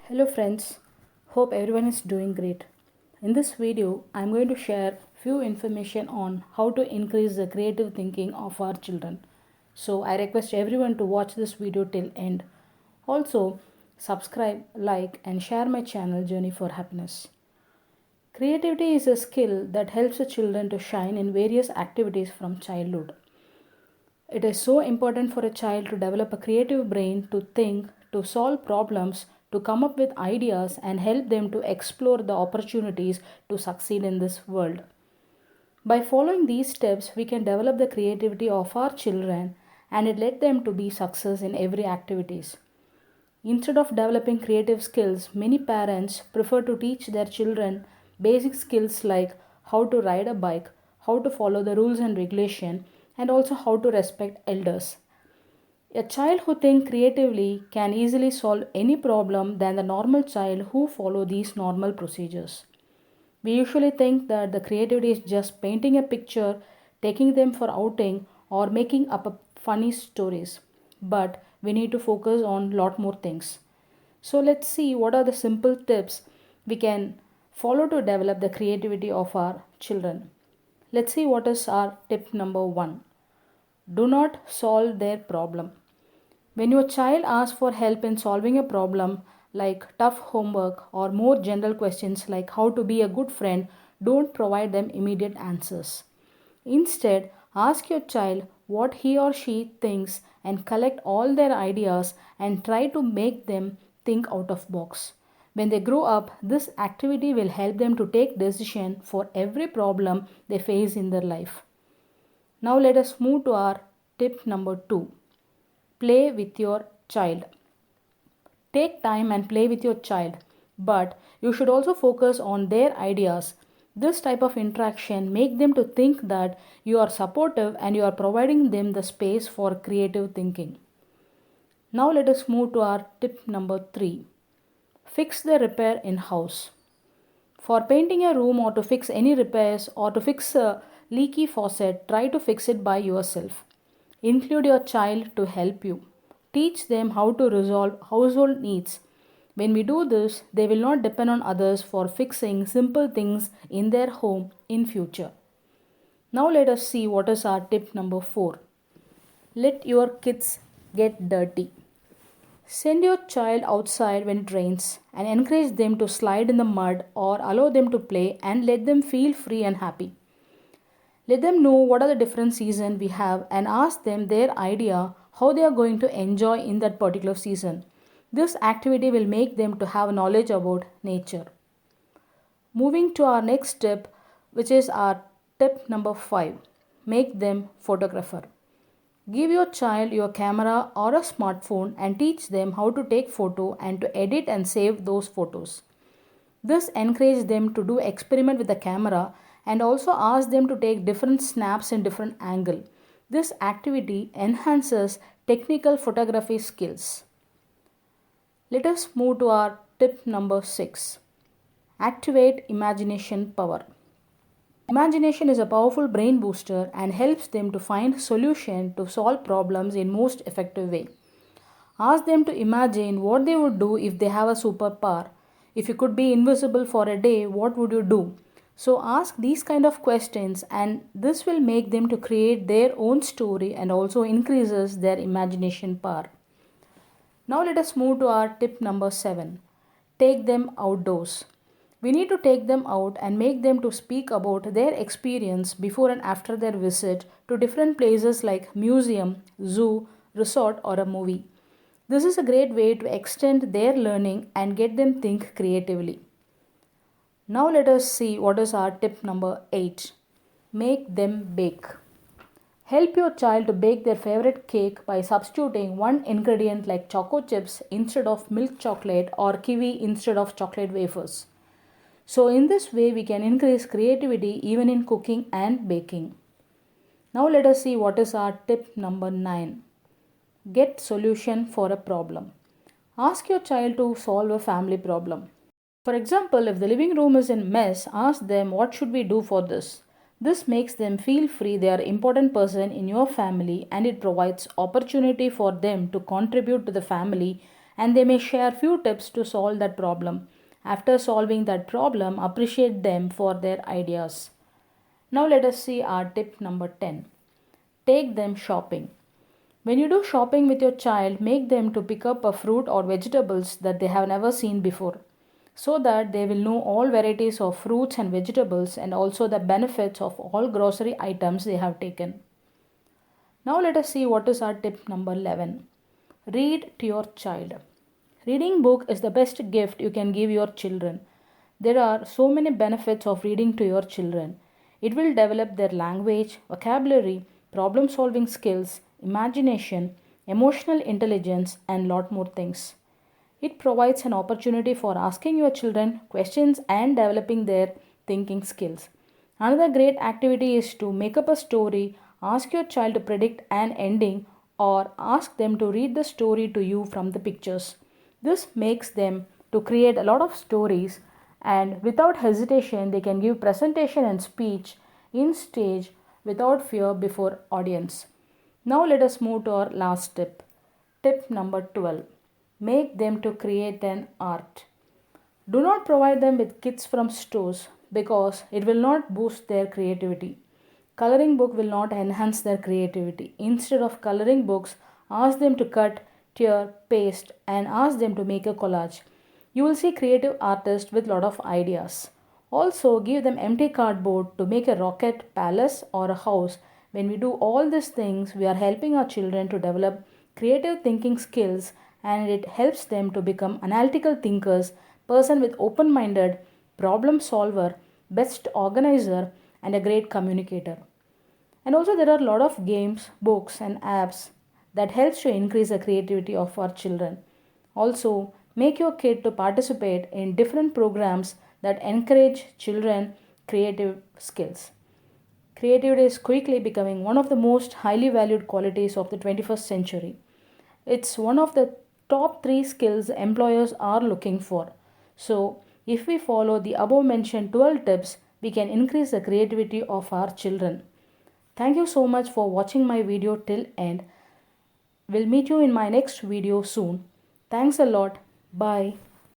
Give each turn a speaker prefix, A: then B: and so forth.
A: Hello friends, hope everyone is doing great. In this video, I am going to share few information on how to increase the creative thinking of our children. So I request everyone to watch this video till end. Also, subscribe, like and share my channel Journey for Happiness. Creativity is a skill that helps the children to shine in various activities from childhood. It is so important for a child to develop a creative brain to think, to solve problems, to come up with ideas, and help them to explore the opportunities to succeed in this world. By following these steps, we can develop the creativity of our children and it let them to be success in every activities. Instead of developing creative skills, many parents prefer to teach their children basic skills like how to ride a bike, how to follow the rules and regulation, and also how to respect elders. A child who thinks creatively can easily solve any problem than the normal child who follow these normal procedures. We usually think that the creativity is just painting a picture, taking them for outing, or making up funny stories. But we need to focus on lot more things. So let's see what are the simple tips we can follow to develop the creativity of our children. Let's see what is our tip number 1. Do not solve their problem. When your child asks for help in solving a problem like tough homework or more general questions like how to be a good friend, don't provide them immediate answers. Instead, ask your child what he or she thinks and collect all their ideas and try to make them think out of box. When they grow up, this activity will help them to take decision for every problem they face in their life. Now let us move to our tip number 2. Play with your child. Take time and play with your child, but you should also focus on their ideas. This type of interaction make them to think that you are supportive and you are providing them the space for creative thinking. Now let us move to our tip number 3. Fix the repair in house. For painting a room or to fix any repairs or to fix a leaky faucet, try to fix it by yourself. Include your child to help you. Teach them how to resolve household needs. When we do this, they will not depend on others for fixing simple things in their home in future. Now let us see what is our tip number 4. Let your kids get dirty. Send your child outside when it rains and encourage them to slide in the mud or allow them to play and let them feel free and happy. Let them know what are the different seasons we have and ask them their idea how they are going to enjoy in that particular season. This activity will make them to have knowledge about nature. Moving to our next tip, which is our tip number 5. Make them photographer. Give your child your camera or a smartphone and teach them how to take photo and to edit and save those photos. This encourages them to do experiment with the camera and also ask them to take different snaps in different angle. This activity enhances technical photography skills. Let us move to our tip number 6. Activate imagination power. Imagination is a powerful brain booster and helps them to find solution to solve problems in most effective way. Ask them to imagine what they would do if they have a superpower. If you could be invisible for a day, what would you do? So ask these kind of questions and this will make them to create their own story and also increases their imagination power. Now let us move to our tip number 7. Take them outdoors. We need to take them out and make them to speak about their experience before and after their visit to different places like museum, zoo, resort or a movie. This is a great way to extend their learning and get them think creatively. Now let us see what is our tip number 8. Make them bake. Help your child to bake their favorite cake by substituting one ingredient like choco chips instead of milk chocolate or kiwi instead of chocolate wafers. So in this way we can increase creativity even in cooking and baking. Now let us see what is our tip number 9. Get solution for a problem. Ask your child to solve a family problem. For example, if the living room is in mess, ask them what should we do for this. This makes them feel free they are an important person in your family and it provides opportunity for them to contribute to the family and they may share few tips to solve that problem. After solving that problem, appreciate them for their ideas. Now let us see our tip number 10. Take them shopping. When you do shopping with your child, make them to pick up a fruit or vegetables that they have never seen before, so that they will know all varieties of fruits and vegetables and also the benefits of all grocery items they have taken. Now let us see what is our tip number 11. Read to your child. Reading book is the best gift you can give your children. There are so many benefits of reading to your children. It will develop their language, vocabulary, problem solving skills, imagination, emotional intelligence, and lot more things. It provides an opportunity for asking your children questions and developing their thinking skills. Another great activity is to make up a story, ask your child to predict an ending, or ask them to read the story to you from the pictures. This makes them to create a lot of stories, and without hesitation they can give presentation and speech in stage without fear before audience. Now let us move to our last tip. Tip number 12. Make them to create an art. Do not provide them with kits from stores because it will not boost their creativity. Coloring book will not enhance their creativity. Instead of coloring books, ask them to cut, tear, paste, and ask them to make a collage. You will see creative artists with lot of ideas. Also, give them empty cardboard to make a rocket, palace, or a house. When we do all these things, we are helping our children to develop creative thinking skills, and it helps them to become analytical thinkers, person with open-minded, problem solver, best organizer, and a great communicator. And also there are a lot of games, books, and apps that helps to increase the creativity of our children. Also, make your kid to participate in different programs that encourage children creative skills. Creativity is quickly becoming one of the most highly valued qualities of the 21st century. It's one of the top 3 skills employers are looking for. So, if we follow the above mentioned 12 tips, we can increase the creativity of our children. Thank you so much for watching my video till end. We'll meet you in my next video soon. Thanks a lot. Bye.